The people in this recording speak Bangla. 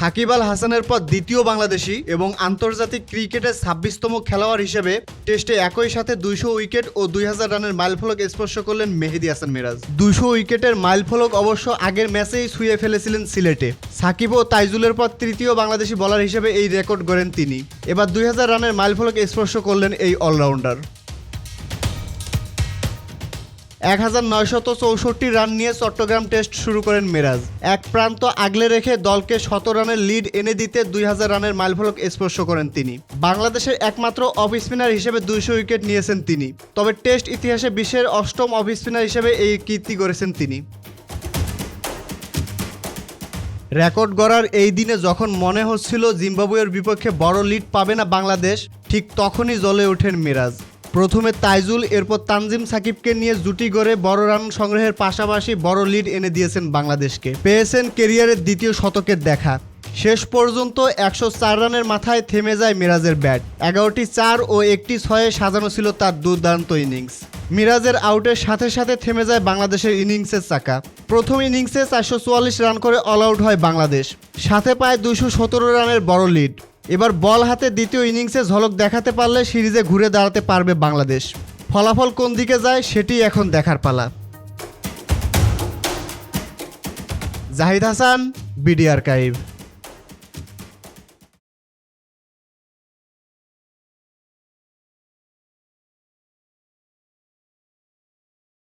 সাকিব আল হাসানের পর দ্বিতীয় বাংলাদেশি এবং আন্তর্জাতিক ক্রিকেটের 26তম খেলোয়াড় হিসেবে টেস্টে একই সাথে 200 উইকেট ও 2000 রানের মাইলফলক স্পর্শ করলেন মেহেদী হাসান মিরাজ। 200 উইকেটের মাইলফলক অবশ্য আগের ম্যাচেই ছুঁয়ে ফেলেছিলেন সিলেটে। সাকিব ও তাইজুলের পর তৃতীয় বাংলাদেশি বোলার হিসেবে এই রেকর্ড গড়েন তিনি। এবার 2000 রানের মাইলফলক স্পর্শ করলেন এই অলরাউন্ডার। 1964 রান নিয়ে চট্টগ্রাম টেস্ট শুরু করেন মিরাজ। এক প্রান্ত আগলে রেখে দলকে 100 রানের লিড এনে দিতে 2000 রানের মাইলফলক স্পর্শ করেন তিনি। বাংলাদেশের একমাত্র অফ স্পিনার হিসেবে 200 উইকেট নিয়েছেন তিনি। তবে টেস্ট ইতিহাসে বিশ্বের 8ম অফ স্পিনার হিসেবে এই কীর্তি গড়েছেন তিনি। রেকর্ড গড়ার এই দিনে যখন মনে হচ্ছিল জিম্বাবুয়ের বিপক্ষে বড় লিড পাবে না বাংলাদেশ, ঠিক তখনই জ্বলে ওঠেন মিরাজ। প্রথমে তাইজুল, এরপর তানজিম সাকিবকে নিয়ে জুটি গড়ে বড় রান সংগ্রহের পাশাপাশি বড় লিড এনে দিয়েছেন বাংলাদেশকে। পেয়েছেন কেরিয়ারের দ্বিতীয় শতকের দেখা। শেষ পর্যন্ত 104 রানের মাথায় থেমে যায় মিরাজের ব্যাট। 11টি 4 ও 1টি 6-এ সাজানো ছিল তার দুর্দান্ত ইনিংস। মিরাজের আউটের সাথে সাথে থেমে যায় বাংলাদেশের ইনিংসের চাকা। প্রথম ইনিংসে 444 রান করে অল আউট হয় বাংলাদেশ, সাথে পায় 217 রানের বড় লিড। এবার বল হাতে দ্বিতীয় ইনিংসে ঝলক দেখাতে পারলে সিরিজে ঘুরে দাঁড়াতে পারবে বাংলাদেশ। ফলাফল কোন দিকে যায় সেটি এখন দেখার পালা। Zahid Hasan, BD archive.